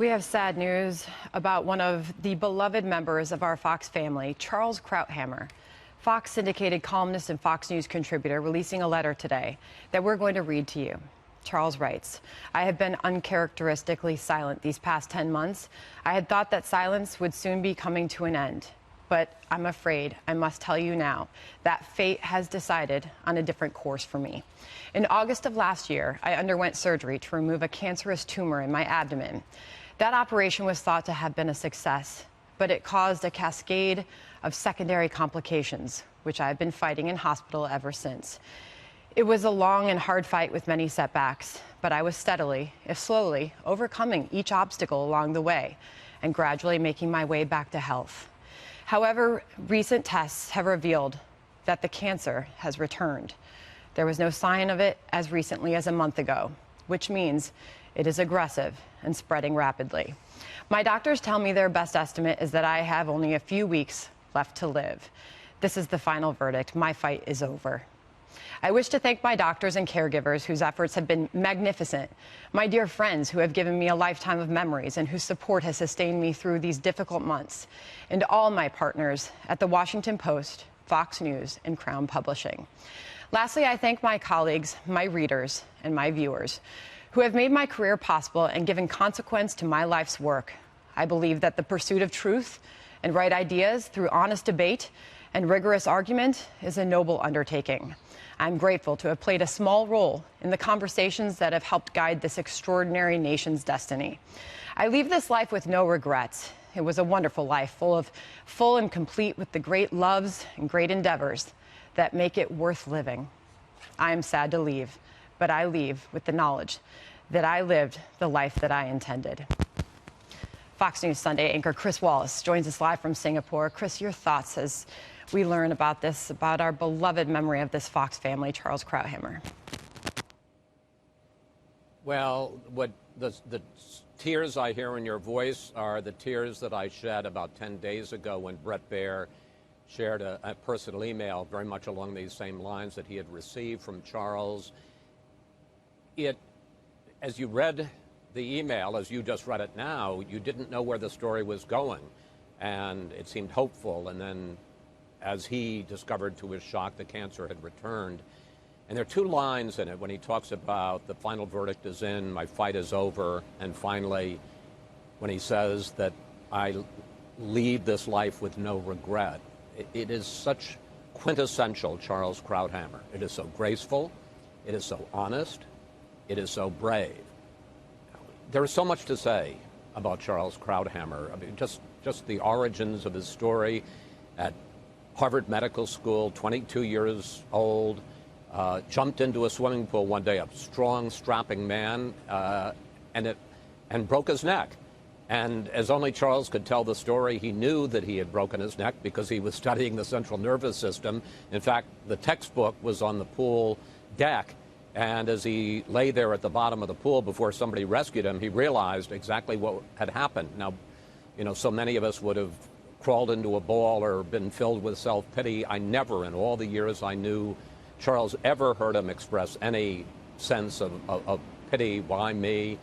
We have sad news about one of the beloved members of our Fox family, Charles Krauthammer. Fox syndicated columnist and Fox News contributor releasing a letter today that we're going to read to you. Charles writes, "I have been uncharacteristically silent these past 10 months. I had thought that silence would soon be coming to an end. But I'm afraid I must tell you now that fate has decided on a different course for me. In August of last year, I underwent surgery to remove a cancerous tumor in my abdomen. That operation was thought to have been a success, but it caused a cascade of secondary complications, which I've been fighting in hospital ever since. It was a long and hard fight with many setbacks, but I was steadily, if slowly, overcoming each obstacle along the way and gradually making my way back to health. However, recent tests have revealed that the cancer has returned. There was no sign of it as recently as a month ago, which means it is aggressive and spreading rapidly. My doctors tell me their best estimate is that I have only a few weeks left to live. This is the final verdict. My fight is over. I wish to thank my doctors and caregivers whose efforts have been magnificent, my dear friends who have given me a lifetime of memories and whose support has sustained me through these difficult months, and all my partners at the Washington Post, Fox News, and Crown Publishing. Lastly, I thank my colleagues, my readers, and my viewers who have made my career possible and given consequence to my life's work. I believe that the pursuit of truth and right ideas through honest debate and rigorous argument is a noble undertaking. I'm grateful to have played a small role in the conversations that have helped guide this extraordinary nation's destiny. I leave this life with no regrets. It was a wonderful life, full and complete with the great loves and great endeavors that make it worth living. I am sad to leave, but I leave with the knowledge that I lived the life that I intended." Fox News Sunday anchor Chris Wallace joins us live from Singapore. Chris, your thoughts as we learn about this, about our beloved memory of this Fox family, Charles Krauthammer. Well, what the tears I hear in your voice are the tears that I shed about 10 days ago when Brett Baer shared a personal email very much along these same lines that he had received from Charles. As you read the email, as you just read it now, you didn't know where the story was going, and it seemed hopeful. And then, as he discovered to his shock, the cancer had returned. And there are two lines in it when he talks about the final verdict is in, my fight is over, and finally, when he says that I lead this life with no regret. It is such quintessential Charles Krauthammer. It is so graceful, it is so honest, it is so brave. There is so much to say about Charles Krauthammer. I mean, just the origins of his story at Harvard Medical School, 22 years old, jumped into a swimming pool one day, a strong, strapping man, and broke his neck. And as only Charles could tell the story, he knew that he had broken his neck because he was studying the central nervous system. In fact, the textbook was on the pool deck. And as he lay there at the bottom of the pool before somebody rescued him, he realized exactly what had happened. Now, so many of us would have crawled into a ball or been filled with self-pity. I never, in all the years I knew Charles, ever heard him express any sense of pity. Why me?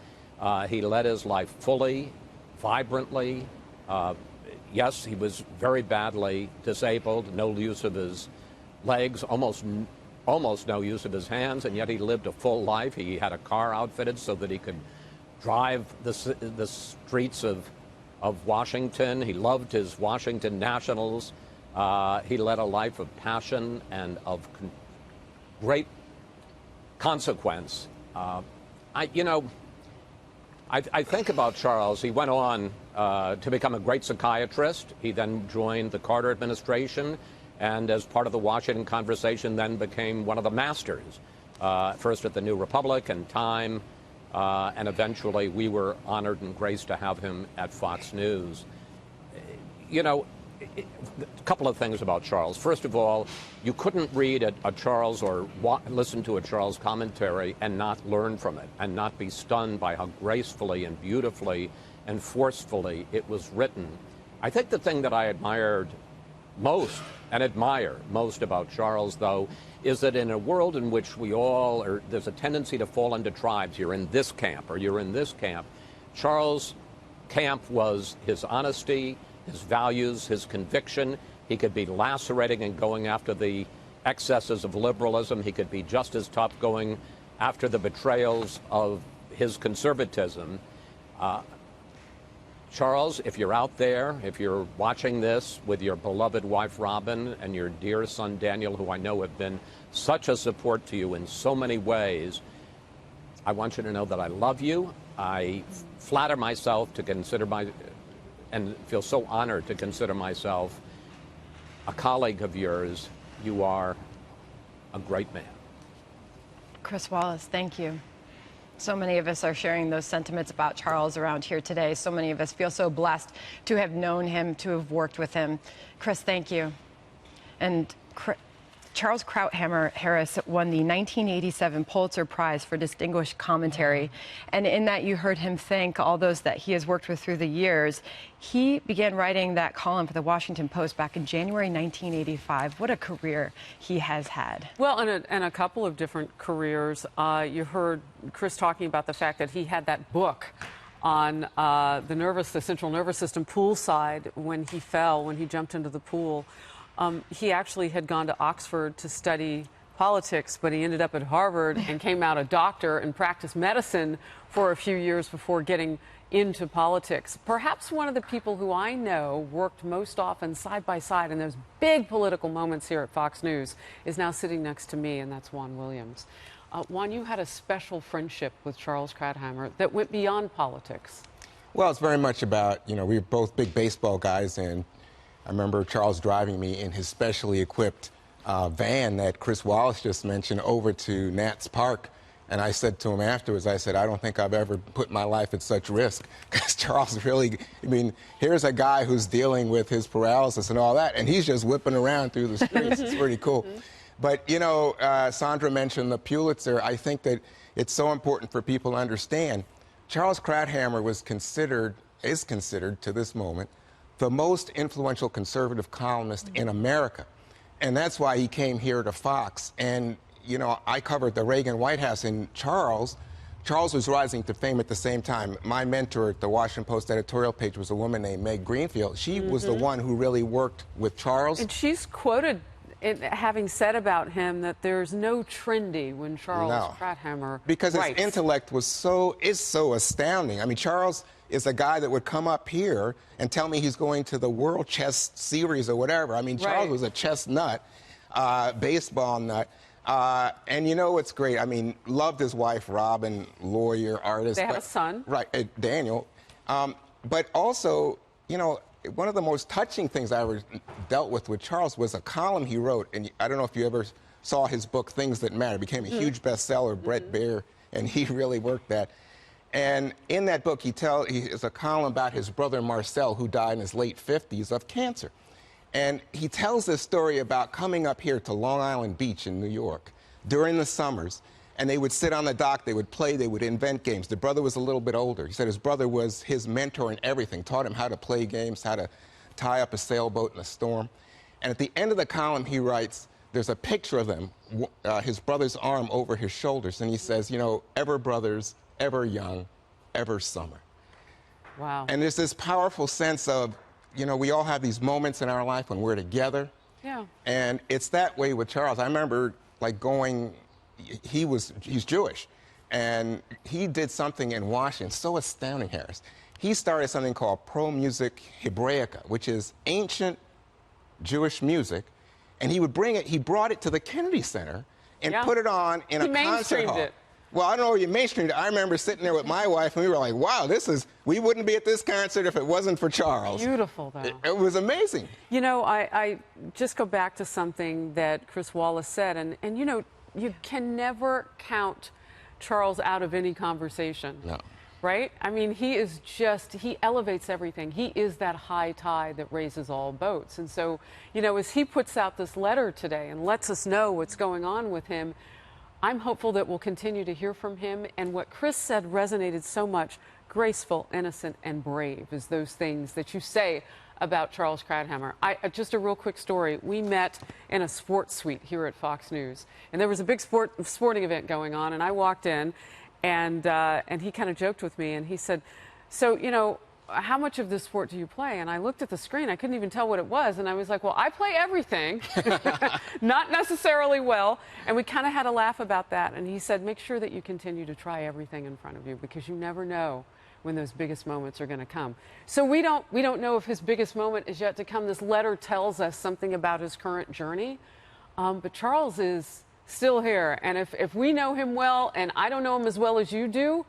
He led his life fully, vibrantly. Yes, he was very badly disabled, no use of his legs, almost no use of his hands, and yet he lived a full life. He had a car outfitted so that he could drive the streets of Washington. He loved his Washington Nationals. He led a life of passion and of great consequence. I think about Charles. He went on to become a great psychiatrist. He then joined the Carter administration, and as part of the Washington conversation, then became one of the masters, first at the New Republic and Time, and eventually we were honored and graced to have him at Fox News. A couple of things about Charles. First of all, you couldn't read a Charles or listen to a Charles commentary and not learn from it and not be stunned by how gracefully and beautifully and forcefully it was written. I think the thing that I admire most about Charles, though, is that in a world in which there's a tendency to fall into tribes. You're in this camp or you're in this camp. Charles camp was his honesty, his values, his conviction. He could be lacerating and going after the excesses of liberalism. He could be just as tough going after the betrayals of his conservatism. Charles, if you're out there, if you're watching this with your beloved wife, Robin, and your dear son, Daniel, who I know have been such a support to you in so many ways, I want you to know that I love you. I flatter myself to consider and feel so honored to consider myself a colleague of yours. You are a great man. Chris Wallace, thank you. So many of us are sharing those sentiments about Charles around here today. So many of us feel so blessed to have known him, to have worked with him. Chris, thank you. And Charles Krauthammer Harris won the 1987 Pulitzer Prize for Distinguished Commentary. And in that, you heard him thank all those that he has worked with through the years. He began writing that column for the Washington Post back in January 1985. What a career he has had. Well, and a couple of different careers. You heard Chris talking about the fact that he had that book on the central nervous system poolside when he fell, when he jumped into the pool. He actually had gone to Oxford to study politics, but he ended up at Harvard and came out a doctor and practiced medicine for a few years before getting into politics. Perhaps one of the people who I know worked most often side by side in those big political moments here at Fox News is now sitting next to me, and that's Juan Williams. Juan, you had a special friendship with Charles Krauthammer that went beyond politics. Well, it's very much about, we were both big baseball guys, and I remember Charles driving me in his specially equipped van that Chris Wallace just mentioned over to Nats Park. And I said to him afterwards, I said, I don't think I've ever put my life at such risk. Because Charles really, here's a guy who's dealing with his paralysis and all that, and he's just whipping around through the streets. It's pretty cool. But, Sandra mentioned the Pulitzer. I think that it's so important for people to understand. Charles Krauthammer is considered to this moment the most influential conservative columnist in America. And that's why he came here to Fox. And, I covered the Reagan White House, and Charles was rising to fame at the same time. My mentor at the Washington Post editorial page was a woman named Meg Greenfield. She was the one who really worked with Charles. And she's quoted having said about him that there's no trendy when Charles Krauthammer because writes. His intellect is so astounding. Charles is a guy that would come up here and tell me he's going to the World Chess Series or whatever. Charles was a chess nut, baseball nut. And what's great? Loved his wife, Robin, lawyer, artist. They had a son. Right, Daniel. But also, one of the most touching things I ever dealt with Charles was a column he wrote. And I don't know if you ever saw his book, Things That Matter. It became a huge bestseller, Brett Baer, and he really worked that. And in that book, he has a column about his brother Marcel, who died in his late 50s of cancer. And he tells this story about coming up here to Long Island Beach in New York during the summers, and they would sit on the dock, they would play, they would invent games. The brother was a little bit older. He said his brother was his mentor in everything, taught him how to play games, how to tie up a sailboat in a storm. And at the end of the column, he writes, there's a picture of them, his brother's arm over his shoulders, and he says, ever brothers, ever young, ever summer. Wow. And there's this powerful sense of, we all have these moments in our life when we're together. Yeah. And it's that way with Charles. I remember he's Jewish, and he did something in Washington so astounding, Harris. He started something called Pro Music Hebraica, which is ancient Jewish music, and he brought it to the Kennedy Center and put it on in a concert hall. Well, I don't know if you mainstreamed it. I remember sitting there with my wife, and we were like, wow, we wouldn't be at this concert if it wasn't for Charles. Beautiful, though. It was amazing. I just go back to something that Chris Wallace said, and you can never count Charles out of any conversation. No. Right? He elevates everything. He is that high tide that raises all boats. And so, as he puts out this letter today and lets us know what's going on with him, I'm hopeful that we'll continue to hear from him. And what Chris said resonated so much. Graceful, innocent, and brave is those things that you say about Charles Krauthammer. Just a real quick story. We met in a sports suite here at Fox News. And there was a big sporting event going on. And I walked in, and he kind of joked with me. And he said, so, how much of this sport do you play? And I looked at the screen. I couldn't even tell what it was. And I was like, well, I play everything, not necessarily well. And we kind of had a laugh about that. And he said, make sure that you continue to try everything in front of you, because you never know when those biggest moments are going to come. So we don't know if his biggest moment is yet to come. This letter tells us something about his current journey. But Charles is still here. And if we know him well, and I don't know him as well as you do,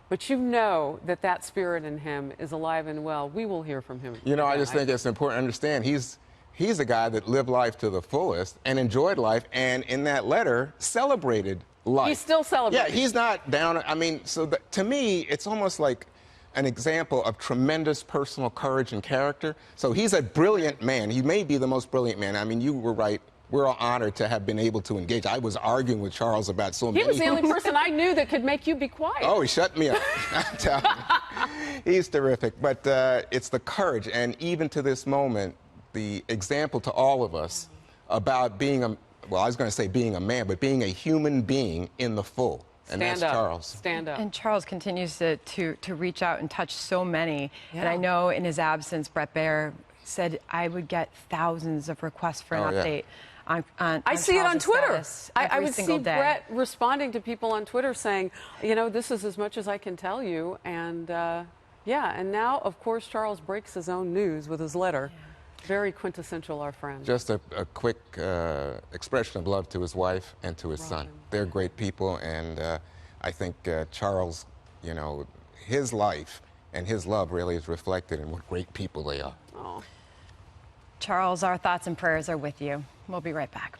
but you know that that spirit in him is alive and well, we will hear from him. You know, I just think it's important to understand he's a guy that lived life to the fullest and enjoyed life, and in that letter celebrated life. He's still celebrating. Yeah, he's not down. I mean, so to me, it's almost like an example of tremendous personal courage and character. So he's a brilliant man. He may be the most brilliant man. I mean, you were right. We're all honored to have been able to engage. I was arguing with Charles about so many. He was the only person I knew that could make you be quiet. Oh, he shut me up. I'm telling you. He's terrific. But it's the courage, and even to this moment, the example to all of us about being well, I was going to say being a man, but being a human being in the full. And that's Charles. Stand up. And Charles continues to reach out and touch so many. Yeah. And I know in his absence, Brett Baer said I would get thousands of requests for an update. On I see it on Twitter. I would see day. Brett responding to people on Twitter saying, you know, this is as much as I can tell you. And yeah, and now, of course, Charles breaks his own news with his letter. Yeah. Very quintessential, our friend. Just a quick expression of love to his wife and to his son. They're great people, and I think Charles, you know, his life and his love really is reflected in what great people they are. Oh. Charles, our thoughts and prayers are with you. We'll be right back.